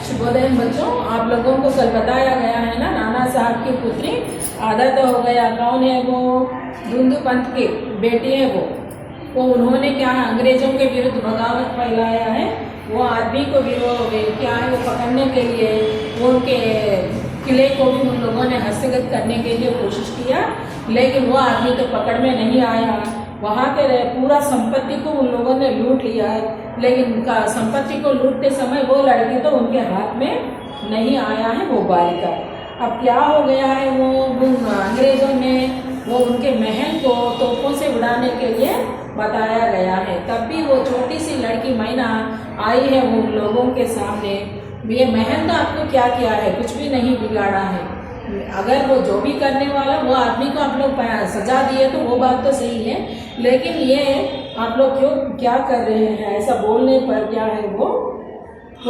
शुभोदय बच्चों, आप लोगों को कल बताया गया है ना, नाना साहब की पुत्री आदत हो गया। कौन है वो? धुंधु पंत की बेटी है वो उन्होंने क्या है, अंग्रेजों के विरुद्ध बगावत फैलाया है। वो आदमी को भी वो क्या है, वो पकड़ने के लिए वो उनके किले को भी उन लोगों ने हस्तगत करने के लिए कोशिश किया, लेकिन वो आदमी तो पकड़ में नहीं आया। वहाँ के पूरा संपत्ति को उन लोगों ने लूट लिया है, लेकिन उनका संपत्ति को लूटते समय वो लड़की तो उनके हाथ में नहीं आया है, वो बालिका। अब क्या हो गया है, वो अंग्रेजों ने वो उनके महल को तोपों से उड़ाने के लिए बताया गया है। तब भी वो छोटी सी लड़की मैना आई है वो लोगों के सामने। ये महल तो आपको क्या किया है, कुछ भी नहीं बिगाड़ा है। अगर वो जो भी करने वाला वो आदमी को आप लोग सजा दिए तो वो बात तो सही है, लेकिन ये आप लोग क्यों क्या कर रहे हैं? ऐसा बोलने पर क्या है, वो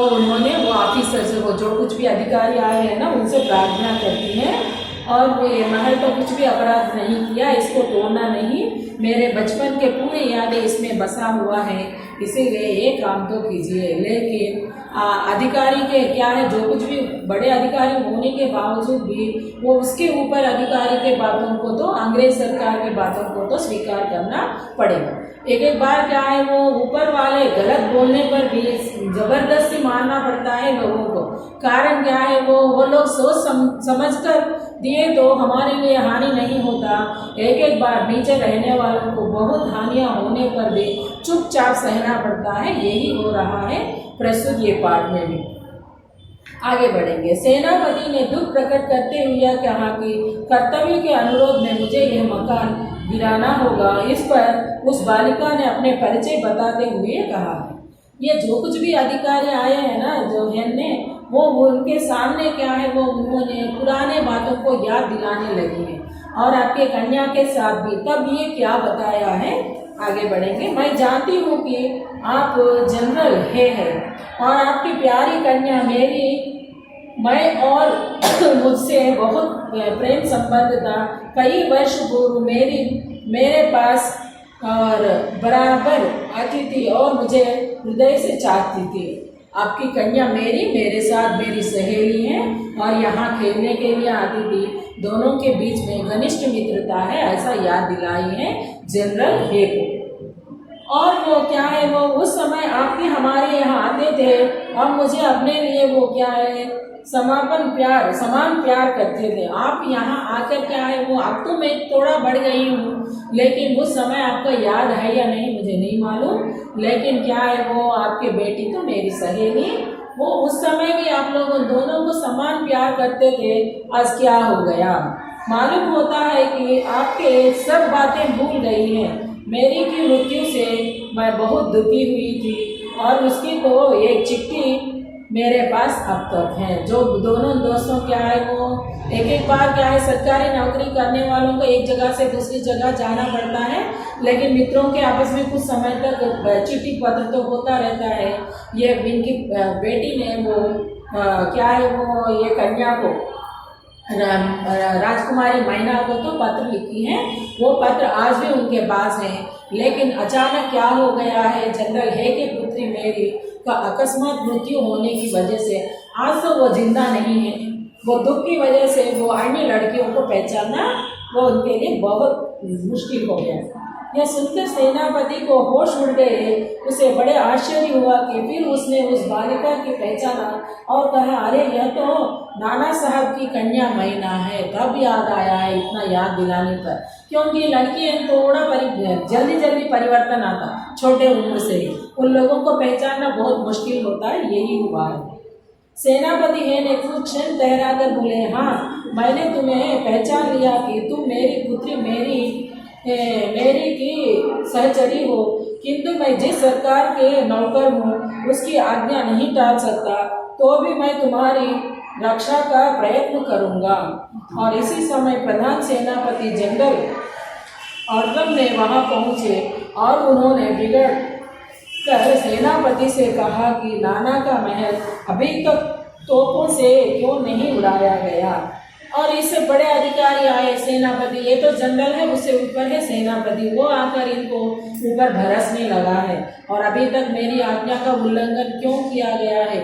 उन्होंने वो ऑफिसर से वो जो कुछ भी अधिकारी आए हैं ना, उनसे प्रार्थना करती हैं और वो ये महल तो कुछ भी अपराध नहीं किया, इसको तोड़ना नहीं, मेरे बचपन के पूरे यादें इसमें बसा हुआ है, इसीलिए ये काम तो कीजिए। लेकिन अधिकारी के क्या है, जो कुछ भी बड़े अधिकारी होने के बावजूद भी वो उसके ऊपर अधिकारी के बातों को तो, अंग्रेज सरकार के बातों को तो स्वीकार करना पड़ेगा। एक बार क्या है, वो ऊपर वाले गलत बोलने पर भी जबरदस्ती मानना पड़ता है लोगों को। कारण क्या है, वो लोग सोच समझ कर दिए तो हमारे लिए हानि नहीं होता। एक बार नीचे रहने वालों को बहुत हानियां होने पर भी चुपचाप सहना पड़ता है। यही हो रहा है प्रस्तुत ये पाठ में भी। आगे बढ़ेंगे। सेनापति ने दुख प्रकट करते हुए कहा कि कर्तव्य के अनुरोध में मुझे यह मकान गिराना होगा। इस पर उस बालिका ने अपने परिचय बताते हुए कहा, ये जो कुछ भी अधिकारी आए हैं ना, जो ने वो उनके सामने क्या है, वो उन्होंने पुराने बातों को याद दिलाने लगी है और आपके कन्या के साथ भी। तब ये क्या बताया है, आगे बढ़ेंगे। मैं जानती हूँ कि आप जनरल है और आपकी प्यारी कन्या मैं और मुझसे बहुत प्रेम संबंध था। कई वर्ष पूर्व मेरे पास और बराबर आती थी और मुझे हृदय से चाहती थी। आपकी कन्या मेरे साथ मेरी सहेली है और यहाँ खेलने के लिए आती थी। दोनों के बीच में घनिष्ठ मित्रता है, ऐसा याद दिलाई है जनरल हे को। और वो क्या है, वो उस समय आपके हमारे यहाँ आते थे और मुझे अपने लिए वो क्या है, समान प्यार करते थे। आप यहाँ आकर क्या है, वो अब तो मैं थोड़ा बढ़ गई हूँ, लेकिन उस समय आपका याद है या नहीं मुझे नहीं मालूम, लेकिन क्या है, वो आपके बेटी तो मेरी सहेली, वो उस समय भी आप लोगों दोनों को समान प्यार करते थे। आज क्या हो गया? मालूम होता है कि आपके सब बातें भूल गई हैं। मेरी की मृत्यु से मैं बहुत दुखी हुई थी और उसकी तो एक चिट्ठी मेरे पास अब तक है। जो दोनों दोस्तों क्या है, वो एक बार क्या है, सरकारी नौकरी करने वालों को एक जगह से दूसरी जगह जाना पड़ता है, लेकिन मित्रों के आपस में कुछ समय तक चिट्ठी पत्र तो होता रहता है। ये इनकी बेटी ने वो क्या है, वो ये कन्या को राजकुमारी मैना को तो पत्र लिखी है। वो पत्र आज भी उनके पास है, लेकिन अचानक क्या हो गया है, जनरल है कि पुत्री मेरी का अकस्मात मृत्यु होने की वजह से आज तो वो जिंदा नहीं है। वो दुख की वजह से वो अन्य लड़कियों को पहचानना वो उनके लिए बहुत मुश्किल हो गया। यह सुनकर सेनापति को होश उड़ गए। उसे बड़े आश्चर्य हुआ कि फिर उसने उस बालिका की पहचाना और कहा, अरे यह तो नाना साहब की कन्या मैना है। तब याद आया है, इतना याद दिलाने पर, क्योंकि लड़की थोड़ा जल्दी परिवर्तन आता छोटे उम्र से ही, उन लोगों को पहचानना बहुत मुश्किल होता है। यही हुआ है। सेनापति ने कुछ क्षण ठहरा कर बोले, हाँ मैंने तुम्हें पहचान लिया कि तुम मेरी पुत्री मेरी की सहचरी हो, किंतु मैं जिस सरकार के नौकर हूँ उसकी आज्ञा नहीं टाल सकता, तो भी मैं तुम्हारी रक्षा का प्रयत्न करूँगा। और इसी समय प्रधान सेनापति जनरल ऑर्गन ने वहाँ पहुँचे और उन्होंने बिगड़ कर सेनापति से कहा कि नाना का महल अभी तक तोपों से क्यों नहीं उड़ाया गया। और इससे बड़े अधिकारी आए, सेनापति, ये तो जनरल है, उससे ऊपर है सेनापति, वो आकर इनको ऊपर भरसने लगा है और अभी तक मेरी आज्ञा का उल्लंघन क्यों किया गया है।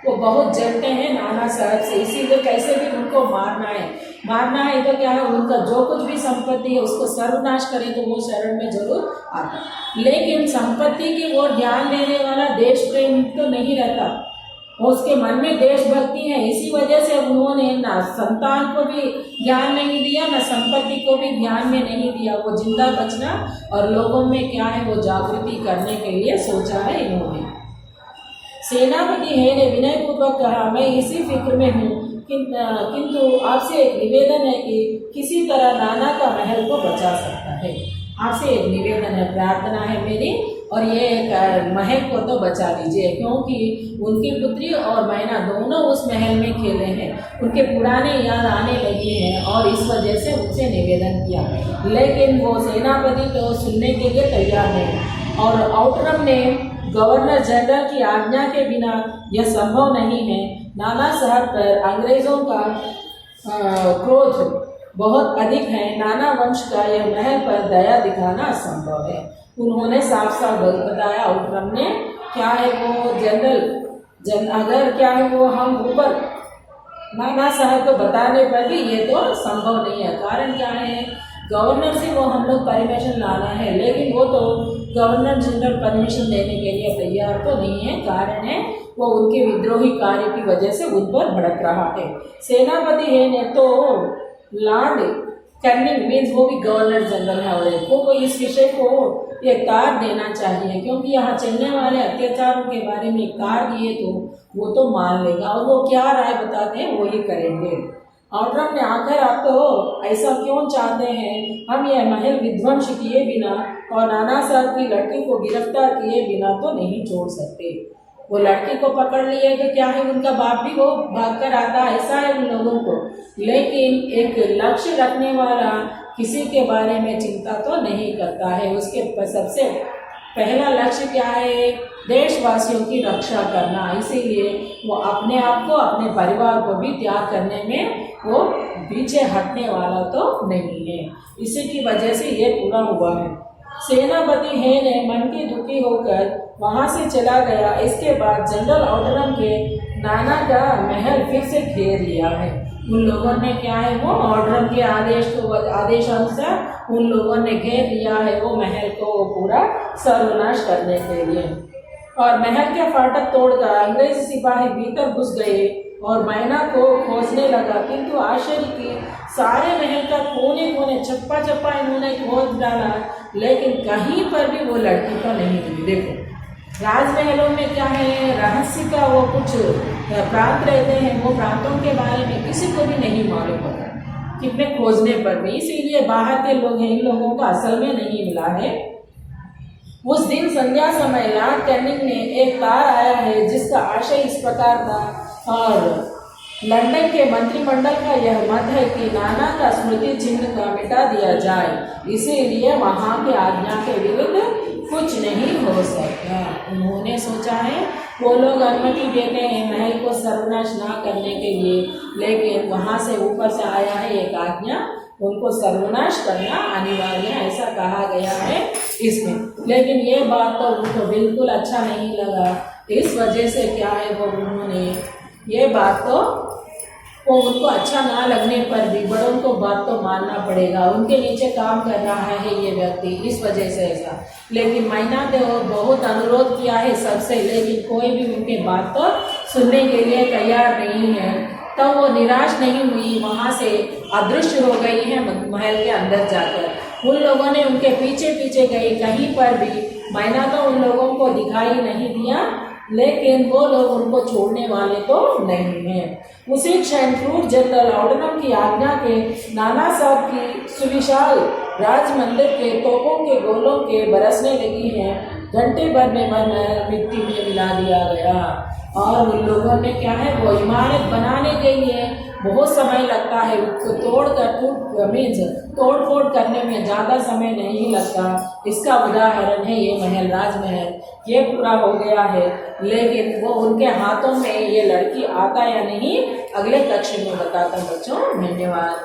वो बहुत जलते हैं नाना साहब से, इसीलिए कैसे भी उनको मारना है तो क्या है, उनका जो कुछ भी संपत्ति है उसको सर्वनाश करें तो वो शरण में जरूर आता। लेकिन संपत्ति की ओर ध्यान देने वाला देश प्रेम तो नहीं रहता, उसके मन में देशभक्ति है। इसी वजह से उन्होंने ना संतान को भी ध्यान नहीं दिया, ना संपत्ति को भी ध्यान में नहीं दिया। वो जिंदा बचना और लोगों में क्या है वो जागृति करने के लिए सोचा है इन्होंने। सेनापति है ने विनय पूर्वक कहा, मैं इसी फिक्र में हूँ, किंतु आपसे एक निवेदन है कि किसी तरह नाना का महल को बचा सकता है। आपसे एक निवेदन है, प्रार्थना है मेरी, और ये महल को तो बचा लीजिए, क्योंकि उनकी पुत्री और मैना दोनों उस महल में खेले हैं, उनके पुराने याद आने लगे हैं और इस वजह से उनसे निवेदन किया। लेकिन वो सेनापति तो सुनने के लिए तैयार नहीं, और आउटरम ने गवर्नर जनरल की आज्ञा के बिना यह संभव नहीं है। नाना साहब पर अंग्रेज़ों का क्रोध बहुत अधिक है, नाना वंश का यह महल पर दया दिखाना असंभव है। उन्होंने साफ साफ बताया आउटरम ने, क्या है वो अगर क्या है वो हम ऊपर नाना साहब को बताने पर भी ये तो संभव नहीं है। कारण क्या है, गवर्नर से वो हम लोग परमिशन लाना है, लेकिन वो तो गवर्नर जनरल परमिशन देने के लिए तैयार तो नहीं है। कारण है वो उनके विद्रोही कार्य की वजह से उन पर भड़क रहा है। सेनापति है ने तो लॉर्ड कैनिंग मीन्स वो भी गवर्नर जनरल है, और वो इस विषय को एक तार देना चाहिए, क्योंकि यहाँ चलने वाले अत्याचारों के बारे में एक तार दिए तो वो तो मान लेगा, और वो क्या राय बताते हैं वो ही करेंगे। आउटरम ने आकर, आप तो ऐसा क्यों चाहते हैं, हम यह महल विध्वंस किए बिना और नाना साहब की लड़की को गिरफ्तार किए बिना तो नहीं छोड़ सकते। वो लड़की को पकड़ लिए तो क्या है, उनका बाप भी वो भागकर आता, ऐसा है उन लोगों को। लेकिन एक लक्ष्य रखने वाला किसी के बारे में चिंता तो नहीं करता है। उसके सबसे पहला लक्ष्य क्या है, देशवासियों की रक्षा करना। इसीलिए वो अपने आप को, अपने परिवार को भी त्याग करने में वो पीछे हटने वाला तो नहीं है। इसी की वजह से ये पूरा हुआ है। सेनापति है ने मन की दुखी होकर वहाँ से चला गया। इसके बाद जनरल आउटरम के नाना का महल फिर से घेर लिया है। उन लोगों ने क्या है वो आउटरम के आदेशानुसार उन लोगों ने घेर लिया है वो महल को पूरा सर्वनाश करने के लिए। और महल के फाटक तोड़कर अंग्रेजी सिपाही भीतर घुस गए और मैना को खोजने लगा, किंतु आश्चर्य की सारे महल का कोने कोने चप्पा चप्पा इन्होंने खोज डाला, लेकिन कहीं पर भी वो लड़की तो नहीं मिली। देखो राजमहलों में क्या है, रहस्य का वो कुछ प्रांत रहते हैं, वो प्रांतों के बारे में किसी को भी नहीं मालूम होता कितने खोजने पर भी। इसीलिए बाहर के लोग हैं, इन लोगों को असल में नहीं मिला है। उस दिन संध्या समय लॉर्ड कैनिंग ने एक तार आया है जिसका आशय इस प्रकार था, और लंदन के मंत्रिमंडल का यह मत है कि नाना का स्मृति चिन्ह का मिटा दिया जाए। इसीलिए वहाँ के आज्ञा के विरुद्ध कुछ नहीं हो सकता। उन्होंने सोचा है वो लोग अनुमति देते हैं महल को सर्वनाश ना करने के लिए, लेकिन वहाँ से ऊपर से आया है एक आज्ञा, उनको सर्वनाश करना अनिवार्य है, ऐसा कहा गया है इसमें। लेकिन ये बात तो उनको बिल्कुल अच्छा नहीं लगा। इस वजह से क्या है वो उन्होंने ये बात तो वो उनको अच्छा ना लगने पर भी बड़ों को बात तो मानना पड़ेगा, उनके नीचे काम कर रहा है ये व्यक्ति, इस वजह से ऐसा। लेकिन मैना ने बहुत अनुरोध किया है सबसे, लेकिन कोई भी उनके बात तो सुनने के लिए तैयार नहीं है। तो वो निराश नहीं हुई, वहाँ से अदृश्य हो गई है महल के अंदर जाकर। उन लोगों ने उनके पीछे पीछे गए, कहीं पर भी मैना तो उन लोगों को दिखाई नहीं दिया, लेकिन वो लोग उनको छोड़ने वाले तो नहीं हैं। उसी क्षण क्रूर जनरल आउटरम की आज्ञा के नाना साहब की सुविशाल राजमंदिर के तोपों के गोलों के बरसने लगी हैं। घंटे भर में मिट्टी में मिला दिया गया, और उन लोगों ने क्या है वो इमारत बनाने के लिए बहुत समय लगता है, उसको तोड़ फोड़ करने में ज़्यादा समय नहीं लगता। इसका उदाहरण है ये महल, राजमहल, ये पूरा हो गया है। लेकिन वो उनके हाथों में ये लड़की आता या नहीं, अगले कक्षा में बताता हूँ बच्चों। धन्यवाद।